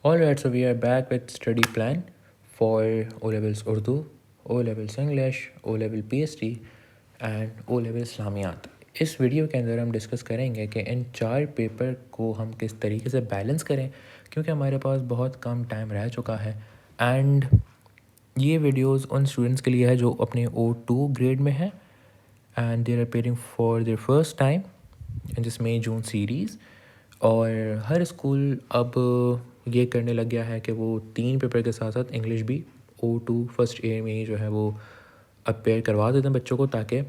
Alright, so we are back with study plan for O levels Urdu, O levels English, O level PhD and O level इस्लामियात। इस video के अंदर हम discuss करेंगे कि इन 4 paper को हम किस तरीके से बैलेंस करें, क्योंकि हमारे पास बहुत कम टाइम रह चुका है। एंड ये वीडियोस उन स्टूडेंट्स के लिए है जो अपने O2 ग्रेड में है and they are appearing for their first time in this May June series. और हर स्कूल अब ये करने लग गया है कि वो 3 पेपर के साथ साथ इंग्लिश भी O2 फर्स्ट ईयर में ही जो है वो अपेयर करवा देते हैं बच्चों को, ताकि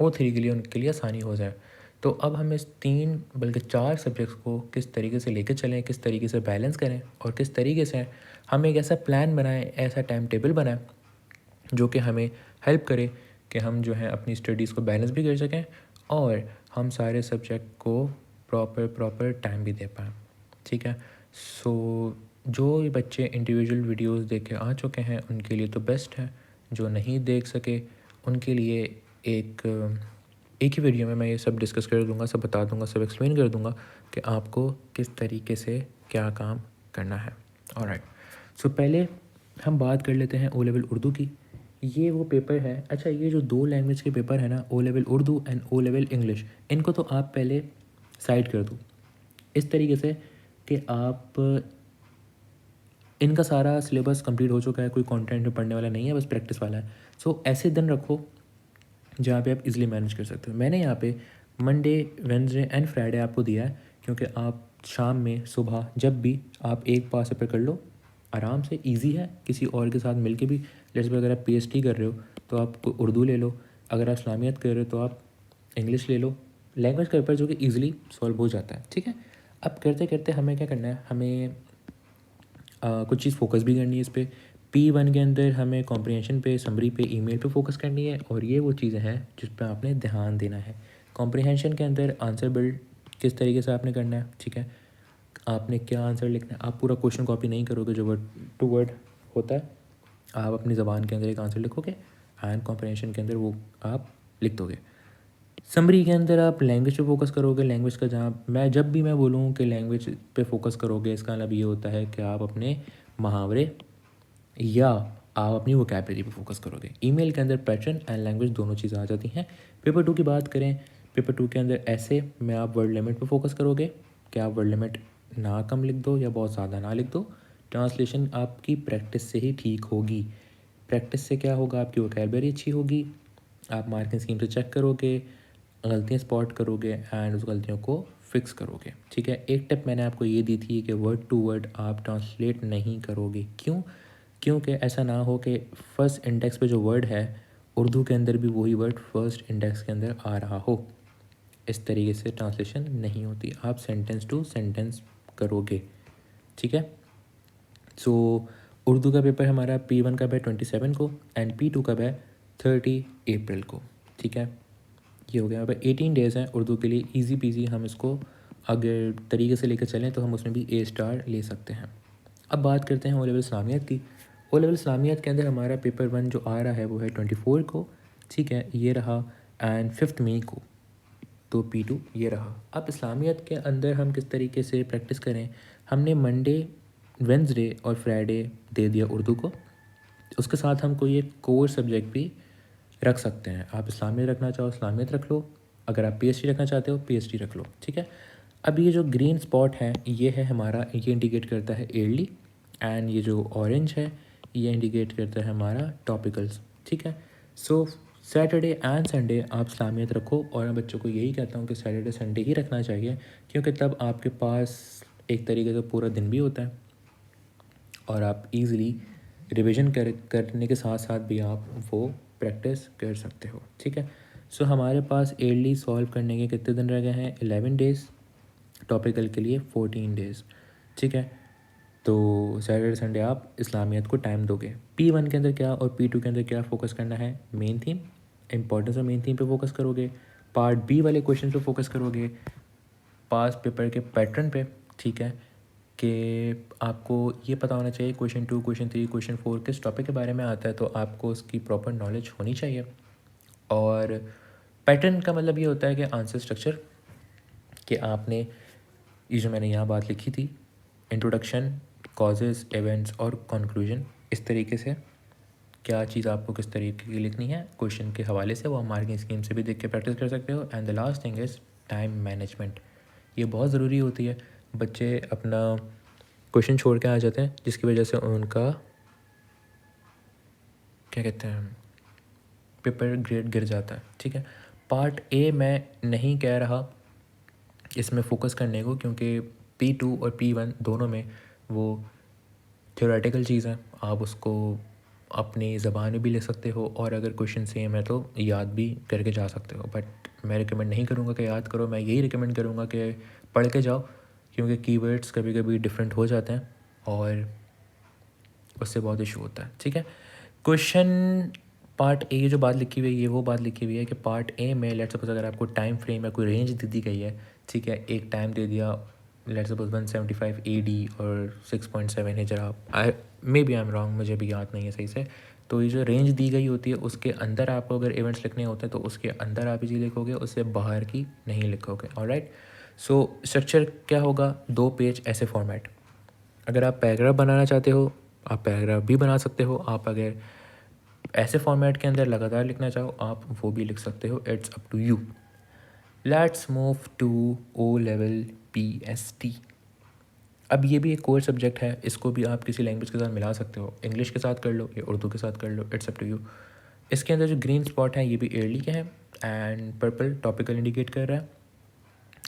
O3 के लिए उनके लिए आसानी हो जाए। तो अब हम इस 3 बल्कि 4 सब्जेक्ट्स को किस तरीके से लेकर चलें, किस तरीके से बैलेंस करें और किस तरीके से हम एक ऐसा प्लान बनाएं, ऐसा टाइम टेबल बनाएं जो कि हमें हेल्प करे कि हम जो है अपनी स्टडीज़ को बैलेंस भी कर सकें और हम सारे सब्जेक्ट को प्रॉपर टाइम भी दे पाएँ। ठीक है। सो जो ये बच्चे इंडिविजुअल वीडियोस देख के आ चुके हैं उनके लिए तो बेस्ट है, जो नहीं देख सके उनके लिए एक एक ही वीडियो में मैं ये सब डिस्कस कर दूंगा, सब बता दूंगा, सब एक्सप्लेन कर दूंगा कि आपको किस तरीके से क्या काम करना है। ऑलराइट, सो पहले हम बात कर लेते हैं O लेवल उर्दू की। ये वो पेपर है। अच्छा, ये जो 2 लैंग्वेज के पेपर है ना, O level Urdu and O level English, इनको तो आप पहले साइड कर दो इस तरीके से कि आप इनका सारा सिलेबस कंप्लीट हो चुका है, कोई कंटेंट में पढ़ने वाला नहीं है, बस प्रैक्टिस वाला है। सो ऐसे दिन रखो जहाँ पे आप इजीली मैनेज कर सकते हो। मैंने यहाँ पे मंडे, वेडनेसडे एंड फ्राइडे आपको दिया है, क्योंकि आप शाम में, सुबह, जब भी आप एक पास पे कर लो आराम से, इजी है। किसी और के साथ मिलके भी, जैसे अगर आप PhD कर रहे हो तो आप उर्दू ले लो, अगर आप इस्लामियत कर रहे हो तो आप इंग्लिश ले लो। लैंग्वेज का पेपर जो कि ईजिली सॉल्व हो जाता है। ठीक है। अब करते करते हमें क्या करना है, हमें कुछ चीज़ फोकस भी करनी है इस पर। P1 के अंदर हमें कॉम्प्रिहेंशन पे, समरी पे, ईमेल पे फोकस करनी है, और ये वो चीज़ें हैं जिस पर आपने ध्यान देना है। कॉम्प्रिहेंशन के अंदर आंसर बिल्ड किस तरीके से आपने करना है। ठीक है। आपने क्या आंसर लिखना है, आप पूरा क्वेश्चन कॉपी नहीं करोगे जो वर्ड टू वर्ड होता है, आप अपनी ज़बान के अंदर एक आंसर लिखोगे एंड कॉम्प्रिहेंशन के अंदर वो आप लिख दोगे। समरी के अंदर आप लैंग्वेज पे फोकस करोगे। लैंग्वेज का जहाँ मैं जब भी मैं बोलूँ कि लैंग्वेज पे फोकस करोगे, इसका मतलब ये होता है कि आप अपने मुहावरे या आप अपनी वोकैबलरी पे फोकस करोगे। ईमेल के अंदर पैटर्न एंड लैंग्वेज दोनों चीज़ें आ जाती हैं। पेपर 2 की बात करें, पेपर 2 के अंदर ऐसे में आप वर्ड लिमिट पे फोकस करोगे कि आप वर्ड लिमिट ना कम लिख दो या बहुत ज़्यादा ना लिख दो। ट्रांसलेशन आपकी प्रैक्टिस से ही ठीक होगी। प्रैक्टिस से क्या होगा, आपकी वोकैबलरी अच्छी होगी, आप मार्किंग स्कीम से चेक करोगे, गलतियाँ स्पॉट करोगे एंड उस गलतियों को फिक्स करोगे। ठीक है। एक टिप मैंने आपको ये दी थी कि वर्ड टू वर्ड आप ट्रांसलेट नहीं करोगे। क्यों? क्योंकि ऐसा ना हो कि फर्स्ट इंडेक्स पे जो वर्ड है उर्दू के अंदर भी वही वर्ड फर्स्ट इंडेक्स के अंदर आ रहा हो। इस तरीके से ट्रांसलेशन नहीं होती, आप सेंटेंस टू सेंटेंस करोगे। ठीक है। सो उर्दू का पेपर हमारा P1 का है 27 को एंड P2 का है 30 अप्रैल को। ठीक है। ये हो गया। यहाँ पर 18 डेज़ हैं उर्दू के लिए, इजी पीजी। हम इसको अगर तरीके से लेकर चलें तो हम उसमें भी A* ले सकते हैं। अब बात करते हैं O लेवल इस्लामियत की। O लेवल इस्लामियत के अंदर हमारा पेपर 1 जो आ रहा है वो है 24 को। ठीक है, ये रहा। एंड 5 मई को तो P2 ये रहा। अब इस्लामियत के अंदर हम किस तरीके से प्रैक्टिस करें, हमने मंडे, वेडनेसडे और फ्राइडे दे दिया उर्दू को। उसके साथ हम कोई एक कोर सब्जेक्ट भी रख सकते हैं। आप इस्लामियत रखना चाहो इस्लामियत रख लो, अगर आप PhD रखना चाहते हो PhD रख लो। ठीक है। अब ये जो ग्रीन स्पॉट है ये है हमारा, ये इंडिकेट करता है ईयरली, एंड ये जो ऑरेंज है ये इंडिकेट करता है हमारा टॉपिकल्स। ठीक है। सो सैटरडे एंड संडे आप इस्लामियत रखो, और मैं बच्चों को यही कहता हूँ कि सैटरडे संडे ही रखना चाहिए, क्योंकि तब आपके पास एक तरीके से पूरा दिन भी होता है और आप इजीली रिवीजन करने के साथ साथ भी आप वो प्रैक्टिस कर सकते हो। ठीक है। सो हमारे पास ईयरली सॉल्व करने के कितने दिन रह गए हैं, 11 डेज़, टॉपिकल के लिए 14 डेज़। ठीक है। तो सैटरडे संडे आप इस्लामियत को टाइम दोगे। P1 के अंदर क्या और P2 के अंदर क्या फोकस करना है, main theme, importance of main theme पे फोकस करोगे, पार्ट B वाले क्वेश्चन पे फोकस करोगे, पास पेपर के पैटर्न पे। ठीक है। कि आपको ये पता होना चाहिए क्वेश्चन 2, क्वेश्चन 3, क्वेश्चन 4 किस टॉपिक के बारे में आता है, तो आपको उसकी प्रॉपर नॉलेज होनी चाहिए। और पैटर्न का मतलब ये होता है कि आंसर स्ट्रक्चर, कि आपने ये जो मैंने यहाँ बात लिखी थी, इंट्रोडक्शन, कॉजेज़, इवेंट्स और कंक्लूजन। इस तरीके से क्या चीज़ आपको किस तरीके की लिखनी है क्वेश्चन के हवाले से, वो आप मार्किंग स्कीम से भी देख के प्रैक्टिस कर सकते हो। And the last thing is time management. ये बहुत ज़रूरी होती है। बच्चे अपना क्वेश्चन छोड़ के आ जाते हैं, जिसकी वजह से उनका क्या कहते हैं पेपर ग्रेड गिर जाता है। ठीक है, पार्ट ए मैं नहीं कह रहा इसमें फ़ोकस करने को, क्योंकि P2 और P1 दोनों में वो थ्योरेटिकल चीज़ है। आप उसको अपनी ज़बान में भी ले सकते हो, और अगर क्वेश्चन सेम है तो याद भी करके जा सकते हो। बट मैं रिकमेंड नहीं करूँगा कि याद करो, मैं यही रिकमेंड करूँगा कि पढ़ के जाओ, क्योंकि कीवर्ड्स कभी कभी डिफरेंट हो जाते हैं और उससे बहुत इशू होता है। ठीक है, क्वेश्चन पार्ट ए जो बात लिखी हुई है, ये वो बात लिखी हुई है कि पार्ट ए में लेट्स सपोज अगर आपको टाइम फ्रेम या कोई रेंज दे दी गई है, ठीक है, एक टाइम दे दिया लेट्स सपोज 175 AD और 6.7 हिजरा, I may be I am wrong, मुझे भी याद नहीं है सही से। तो ये जो रेंज दी गई होती है उसके अंदर आपको अगर इवेंट्स लिखने होते हैं तो उसके अंदर आप ये चीज़ लिखोगे, उससे बाहर की नहीं लिखोगे। ऑलराइट, सो स्ट्रक्चर क्या होगा, 2 पेज ऐसे फॉर्मेट। अगर आप पैराग्राफ बनाना चाहते हो आप पैराग्राफ भी बना सकते हो, आप अगर ऐसे फॉर्मेट के अंदर लगातार लिखना चाहो आप वो भी लिख सकते हो। It's up to you. Let's move to O level PST। अब ये भी एक कोर सब्जेक्ट है, इसको भी आप किसी लैंग्वेज के साथ मिला सकते हो, इंग्लिश के साथ कर लो या उर्दू के साथ कर लो, इट्स अप टू यू। इसके अंदर जो ग्रीन स्पॉट है ये भी ईयरली के हैं, एंड पर्पल टॉपिकल इंडिकेट कर रहा है।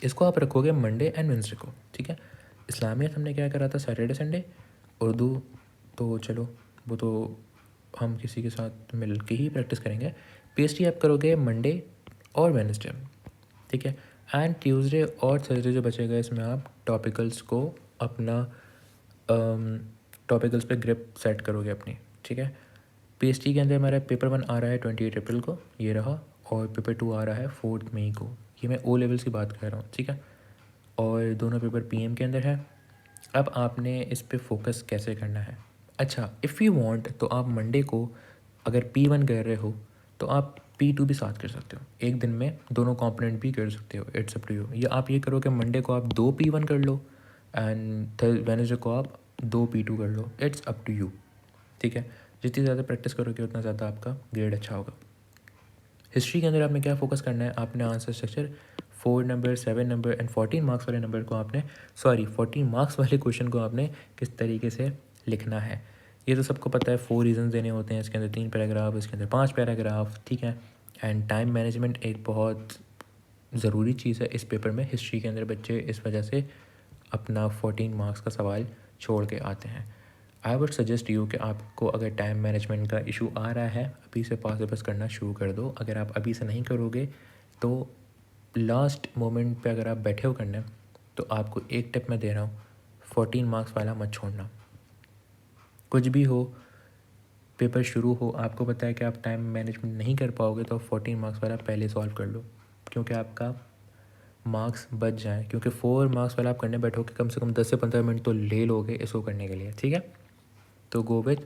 इसको आप रखोगे मंडे एंड वेंसडे को। ठीक है, इस्लामियत हमने क्या करा था सैटरडे संडे, उर्दू तो चलो वो तो हम किसी के साथ मिल के ही प्रैक्टिस करेंगे। PST आप करोगे मंडे और वेडनेसडे। ठीक है, एंड ट्यूसडे और थर्सडे जो बचेगा इसमें आप टॉपिकल्स को अपना टॉपिकल्स पे ग्रिप सेट करोगे अपनी। ठीक है, PST के अंदर हमारा पेपर 1 आ रहा है 28 अप्रैल को, ये रहा, और पेपर 2 आ रहा है 4 मई को। ये मैं O लेवल्स की बात कर रहा हूँ। ठीक है, और दोनों पेपर PM के अंदर है। अब आपने इस पे फोकस कैसे करना है। अच्छा, इफ़ यू वांट तो आप मंडे को अगर P1 कर रहे हो तो आप P2 भी साथ कर सकते हो, एक दिन में दोनों कंपोनेंट भी कर सकते हो। It's up to you. या आप ये करो कि मंडे को आप 2 P1 कर लो एंड वेडनेसडे को आप 2 P2 कर लो। It's up to you. ठीक है, जितनी ज़्यादा प्रैक्टिस करोगे उतना ज़्यादा आपका ग्रेड अच्छा होगा। हिस्ट्री के अंदर आपने क्या फोकस करना है, आपने answer structure 4 number, 7 number and 14 marks वाले नंबर को आपने 14 मार्क्स वाले क्वेश्चन को आपने किस तरीके से लिखना है। ये तो सबको पता है, 4 रीजन देने होते हैं, इसके अंदर 3 पैराग्राफ, इसके अंदर 5 पैराग्राफ। ठीक है, एंड टाइम मैनेजमेंट एक बहुत ज़रूरी चीज़ है इस पेपर में। हिस्ट्री के अंदर बच्चे इस वजह से अपना 14 मार्क्स का सवाल छोड़ के आते हैं। आई वुड सजेस्ट यू कि आपको अगर टाइम मैनेजमेंट का इशू आ रहा है अभी से पास करना शुरू कर दो। अगर आप अभी से नहीं करोगे तो लास्ट मोमेंट पे अगर आप बैठे हो करने, तो आपको एक टिप मैं दे रहा हूँ, 14 मार्क्स वाला मत छोड़ना। कुछ भी हो, पेपर शुरू हो, आपको पता है कि आप टाइम मैनेजमेंट नहीं कर पाओगे तो 14 मार्क्स वाला पहले सॉल्व कर लो, क्योंकि आपका मार्क्स बच जाएँ। क्योंकि 4 मार्क्स वाला आप करने बैठोगे कम से कम 10 से 15 मिनट तो ले लोगे इसको करने के लिए। ठीक है, तो गो विथ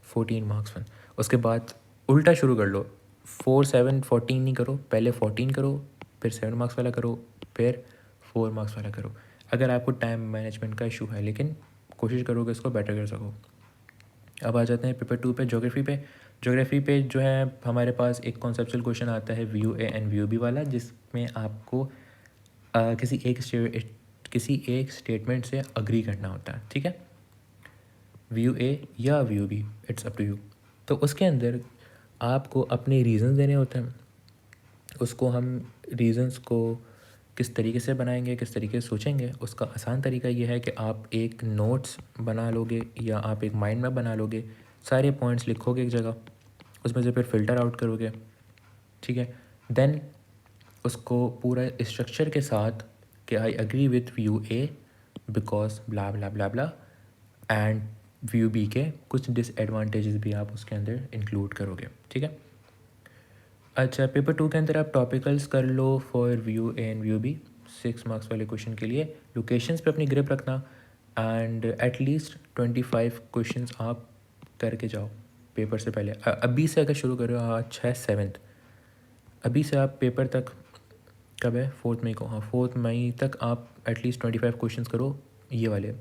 14 मार्क्स 1। उसके बाद उल्टा शुरू कर लो, 4 7 14 नहीं करो, पहले 14 करो, फिर 7 मार्क्स वाला करो, फिर 4 मार्क्स वाला करो। अगर आपको टाइम मैनेजमेंट का इशू है, लेकिन कोशिश करोगे इसको बेटर कर सको। अब आ जाते हैं पेपर 2 पे, ज्योग्राफी पे। ज्योग्राफी पे जो है हमारे पास एक कॉन्सेप्चुअल क्वेश्चन आता है VUA एंड VUB वाला, जिसमें आपको किसी एक स्टेटमेंट से अग्री करना होता है। ठीक है, VUA या VUB, it's up to you. तो उसके अंदर आपको अपने रीज़न देने होते हैं, उसको हम रीज़न्स को किस तरीके से बनाएंगे, किस तरीके से सोचेंगे। उसका आसान तरीका ये है कि आप एक नोट्स बना लोगे या आप एक माइंड मैप बना लोगे, सारे पॉइंट्स लिखोगे एक जगह, उसमें से फिर फ़िल्टर आउट करोगे। ठीक है, देन उसको पूरा स्ट्रक्चर के साथ कि I agree with VUA because blah blah blah blah, and VUB के कुछ डिसएडवांटेजेस भी आप उसके अंदर इंक्लूड करोगे। ठीक है, अच्छा, पेपर 2 के अंदर आप टॉपिकल्स कर लो for VUA and VUB 6 marks वाले क्वेश्चन के लिए। लोकेशंस पे अपनी ग्रिप रखना, एंड एटलीस्ट 25 क्वेश्चंस आप करके जाओ पेपर से पहले। अभी से अगर शुरू करो, आज है 7th, अभी से आप पेपर तक, कब है 4 मई को, हाँ 4 मई तक आप एटलीस्ट 25 क्वेश्चंस करो ये वाले।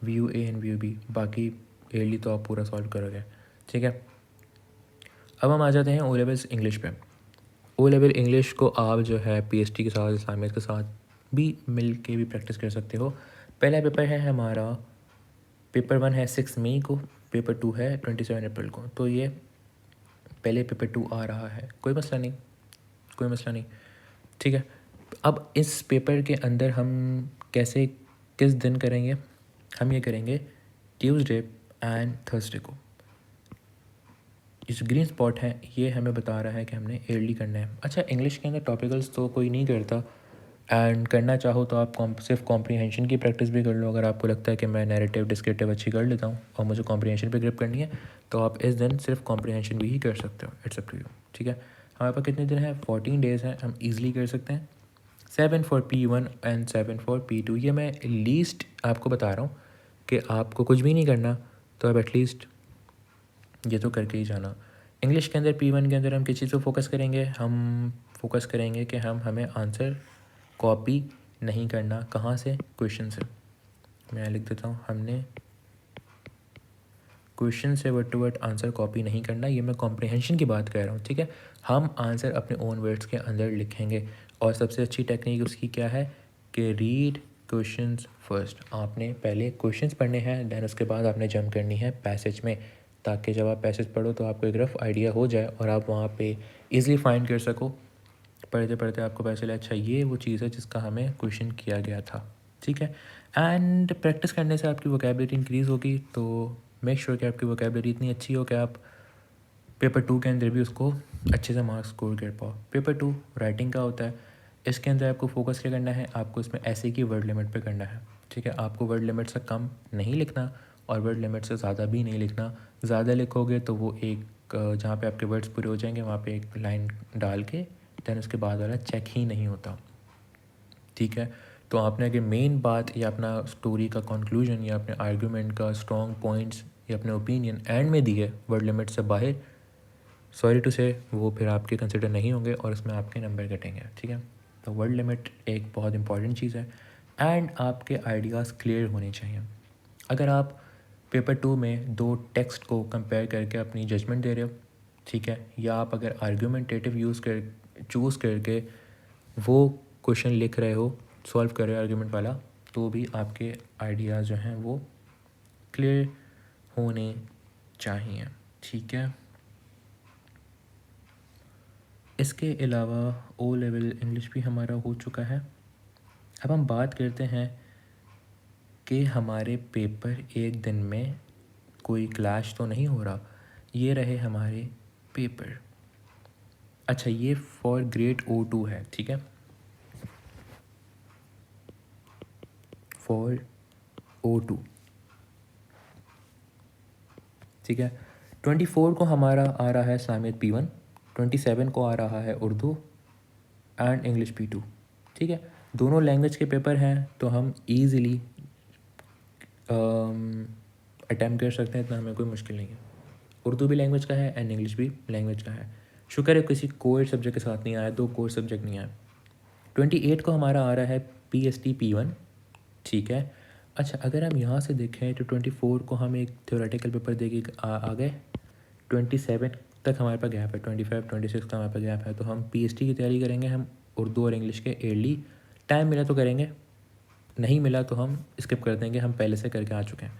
View A and view B, बाकी एयरली तो आप पूरा सॉल्व करोगे, ठीक है। अब हम आ जाते हैं ओ लेवल्स इंग्लिश पे। ओ लेवल इंग्लिश को आप जो है पीएचडी के साथ, इस्लामियत के साथ भी मिल के भी प्रैक्टिस कर सकते हो। पहला पेपर है हमारा, पेपर 1 है 6 मई को, पेपर 2 है 27 अप्रैल को। तो ये पहले पेपर 2 आ रहा है, कोई मसला नहीं, कोई मसला नहीं, ठीक है। अब इस पेपर के अंदर हम कैसे, किस दिन करेंगे, हम ये करेंगे ट्यूसडे एंड थर्सडे को। इस ग्रीन स्पॉट है ये हमें बता रहा है कि हमने एयरली करना है। अच्छा, इंग्लिश के अंदर टॉपिकल्स तो कोई नहीं करता, एंड करना चाहो तो आप सिर्फ कॉम्प्रीहेंशन की प्रैक्टिस भी कर लो। अगर आपको लगता है कि मैं नैरेटिव डिस्क्रिप्टिव अच्छी कर लेता हूँ और मुझे कॉम्प्रीहेंशन पे ग्रिप करनी है, तो आप इस दिन सिर्फ कॉम्प्रीहेंशन भी ही कर सकते हो, इट्स अप टू यू, ठीक है। हमारे पास कितने दिन हैं, 14 डेज़ हैं, हम ईज़िली कर सकते हैं। 7 for P1 and 7 for P2। ये मैं लीस्ट आपको बता रहा हूँ कि आपको कुछ भी नहीं करना, तो आप एटलीस्ट ये तो करके ही जाना। इंग्लिश के अंदर P1 के अंदर हम किस चीज़ को फोकस करेंगे, हम फोकस करेंगे कि हमें आंसर कॉपी नहीं करना। कहाँ से, क्वेश्चन से। मैं लिख देता हूँ, हमने क्वेश्चन से word to word answer copy नहीं करना। ये मैं कॉम्प्रिहेंशन की बात कर रहा हूँ, ठीक है। हम आंसर अपने ओन वर्ड्स के अंदर लिखेंगे, और सबसे अच्छी टेक्निक उसकी क्या है कि रीड क्वेश्चंस फर्स्ट। आपने पहले क्वेश्चंस पढ़ने हैं, दैन उसके बाद आपने जंप करनी है पैसेज में, ताकि जब आप पैसेज पढ़ो तो आपको एक रफ आइडिया हो जाए और आप वहाँ पे इजीली फाइंड कर सको। पढ़ते पढ़ते आपको पता चला अच्छा ये वो चीज़ है जिसका हमें क्वेश्चन किया गया था, ठीक है। एंड प्रैक्टिस करने से आपकी वोकेबलरी इंक्रीज़ होगी, तो मेक श्योर कि आपकी वोकेबलरी इतनी अच्छी हो कि आप पेपर 2 के अंदर भी उसको अच्छे से मार्क्स स्कोर कर पाओ। पेपर 2 राइटिंग का होता है, इसके अंदर आपको फोकस क्या करना है, आपको इसमें ऐसे की वर्ड लिमिट पे करना है, ठीक है। आपको वर्ड लिमिट से कम नहीं लिखना और वर्ड लिमिट से ज़्यादा भी नहीं लिखना। ज़्यादा लिखोगे तो वो एक जहाँ पे आपके वर्ड्स पूरे हो जाएंगे वहाँ पे एक लाइन डाल के दैन उसके बाद वाला चेक ही नहीं होता, ठीक है। तो आपने अगर मेन बात या अपना स्टोरी का कंक्लूजन या अपने आर्गूमेंट का स्ट्रॉन्ग पॉइंट्स या अपने ओपिनियन एंड में दिए वर्ड लिमिट से बाहर, सॉरी टू से वो फिर आपके कंसिडर नहीं होंगे और उसमें आपके नंबर कटेंगे, ठीक है। तो वर्ड लिमिट एक बहुत इंपॉर्टेंट चीज़ है, एंड आपके आइडियाज़ क्लियर होने चाहिए। अगर आप पेपर 2 में 2 टेक्स्ट को कंपेयर करके अपनी जजमेंट दे रहे हो, ठीक है, या आप अगर आर्गूमेंटेटिव चूज़ करके वो क्वेश्चन लिख रहे हो, सॉल्व कर रहे हो आर्गूमेंट वाला, तो भी आपके आइडियाज़ जो हैं वो क्लियर होने चाहिए, ठीक है। इसके अलावा ओ लेवल इंग्लिश भी हमारा हो चुका है। अब हम बात करते हैं कि हमारे पेपर एक दिन में कोई क्लैश तो नहीं हो रहा। ये रहे हमारे पेपर। अच्छा, ये फॉर ग्रेड O2 है, ठीक है, फॉर O2, ठीक है। 24 को हमारा आ रहा है इस्लामियत P1, 27 को आ रहा है उर्दू एंड इंग्लिश P2, ठीक है। दोनों लैंग्वेज के पेपर हैं, तो हम ईज़िली अटैम्प्ट कर सकते हैं, इतना हमें कोई मुश्किल नहीं है। उर्दू भी लैंग्वेज का है एंड इंग्लिश भी लैंग्वेज का है। शुक्र है किसी कोर सब्जेक्ट के साथ नहीं आया, 2 कोर सब्जेक्ट नहीं आए। 28 को हमारा आ रहा है PST P1, ठीक है। अच्छा, अगर हम यहाँ से देखें तो 24 को हम एक थ्योरेटिकल पेपर दे के आ गए, 27 तक हमारे पास गैप है, 25 26 का हमारे पास गैप है, तो हम PST की तैयारी करेंगे। हम उर्दू और इंग्लिश के एयरली, टाइम मिला तो करेंगे, नहीं मिला तो हम स्किप कर देंगे, हम पहले से करके आ चुके हैं।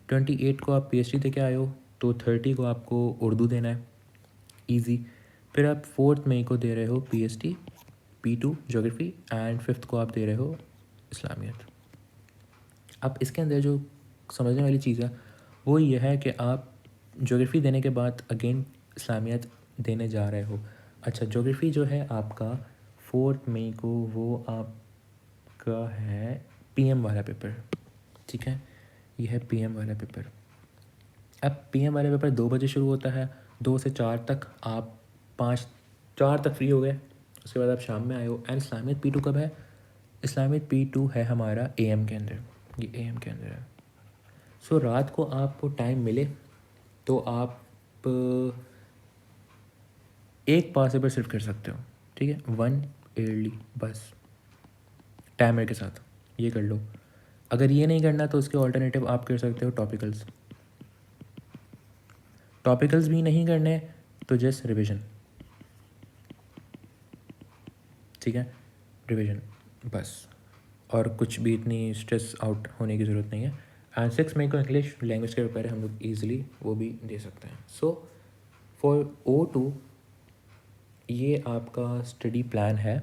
28 को आप PST दे के आए हो, तो 30 को आपको उर्दू देना है, ईजी। फिर आप 4 मई को दे रहे हो PST P2 ज्योग्राफी, एंड 5 को आप दे रहे हो इस्लामियत। अब इसके अंदर जो समझने वाली चीज़ है वो ये है कि आप ज्योग्राफी देने के बाद अगेन इस्लामियत देने जा रहे हो। अच्छा, ज्योग्राफी जो है आपका 4 मई को वो आपका है PM वाला पेपर, ठीक है, ये है PM वाला पेपर। अब PM वाला पेपर 2 बजे शुरू होता है, 2 से 4 तक आप 4 तक फ्री हो गए, उसके बाद आप शाम में आए हो। एंड इस्लामियत P2 कब है, इस्लामियत P2 है हमारा AM के अंदर, ये AM के अंदर है। सो रात को आपको टाइम मिले तो आप एक पास पेपर सिर्फ कर सकते हो, ठीक है, 1 एयरली बस, टाइमर के साथ ये कर लो। अगर ये नहीं करना तो उसके ऑल्टरनेटिव आप कर सकते हो टॉपिकल्स। टॉपिकल्स भी नहीं करने तो जस्ट रिविजन, ठीक है, रिविजन बस, और कुछ भी इतनी स्ट्रेस आउट होने की ज़रूरत नहीं है। एंड 6 मई को इंग्लिश लैंग्वेज के पेपर है, हम लोग ईजिली वो भी दे सकते हैं। सो फॉर O2 ये आपका स्टडी प्लान है,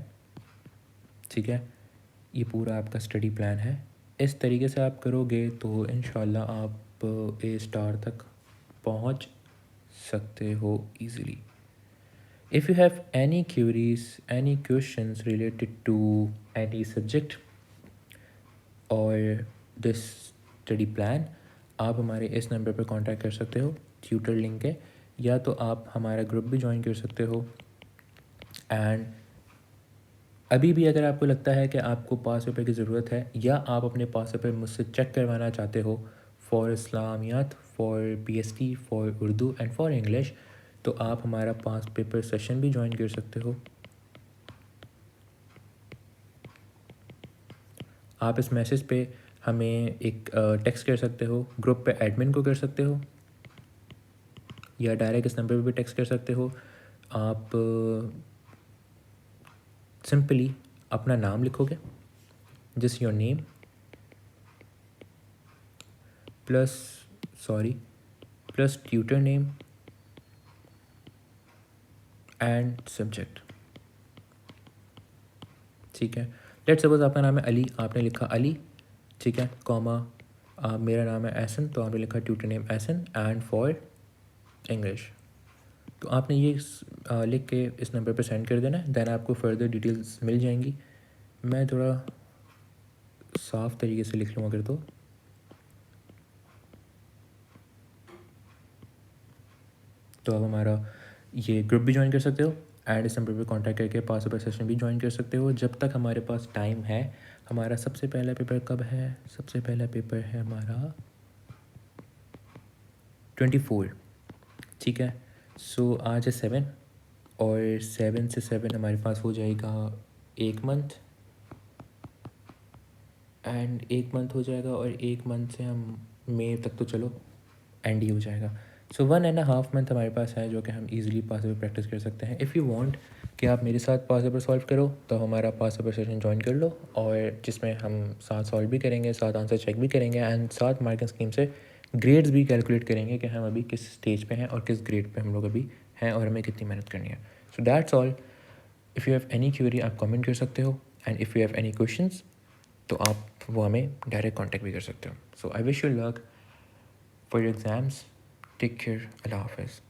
ठीक है, ये पूरा आपका स्टडी प्लान है। इस तरीके से आप करोगे तो इंशाल्लाह आप A* तक पहुंच सकते हो easily. If you have any queries, any questions related to any subject और दिस स्टडी प्लान, आप हमारे इस नंबर पर कांटेक्ट कर सकते हो, ट्यूटर लिंक है, या तो आप हमारा ग्रुप भी ज्वाइन कर सकते हो। एंड अभी भी अगर आपको लगता है कि आपको पास पेपर की ज़रूरत है या आप अपने पास पेपर मुझसे चेक करवाना चाहते हो for Islamiyat, for PST, for Urdu and for English, तो आप हमारा पास पेपर सेशन भी ज्वाइन कर सकते हो। आप इस मैसेज पे हमें एक टेक्स्ट कर सकते हो, ग्रुप पे एडमिन को कर सकते हो, या डायरेक्ट इस नंबर पे भी टेक्स्ट कर सकते हो। आप सिंपली अपना नाम लिखोगे, just your name plus tutor name and subject, ठीक है। लेट्स सपोज आपका नाम है अली, आपने लिखा अली, ठीक है, कॉमा मेरा नाम है एहसन, तो आपने लिखा tutor name Ehsan and for English. तो आपने ये लिख के इस नंबर पर सेंड कर देना है, देन आपको फर्दर डिटेल्स मिल जाएंगी। मैं थोड़ा साफ़ तरीके से लिख लूँ अगर तो आप हमारा ये ग्रुप भी ज्वाइन कर सकते हो एंड इस नंबर पर कांटेक्ट करके पास पेपर सेशन भी ज्वाइन कर सकते हो जब तक हमारे पास टाइम है। हमारा सबसे पहला पेपर कब है? सबसे पहला पेपर है हमारा 24, ठीक है। सो आज है 7 और 7 से 7 हमारे पास हो जाएगा 1 मंथ, एंड 1 मंथ हो जाएगा और 1 मंथ से हम मई तक तो चलो एंड ही हो जाएगा। सो 1.5 मंथ हमारे पास है जो कि हम इजीली पास पेपर प्रैक्टिस कर सकते हैं। इफ़ यू वांट कि आप मेरे साथ पास पेपर सॉल्व करो तो हमारा पास पेपर सेशन ज्वाइन कर लो, और जिसमें हम साथ सॉल्व भी करेंगे, साथ आंसर चेक भी करेंगे एंड साथ मार्किंग स्कीम से ग्रेड्स भी कैलकुलेट करेंगे कि हम अभी किस स्टेज पे हैं और किस ग्रेड पे हम लोग अभी हैं और हमें कितनी मेहनत करनी है। So that's all. If you have any query आप कमेंट कर सकते हो, and if you have any questions तो आप वो हमें डायरेक्ट कांटेक्ट भी कर सकते हो। So I wish you luck for your exams. Take care, अल्लाह हाफ़िज़।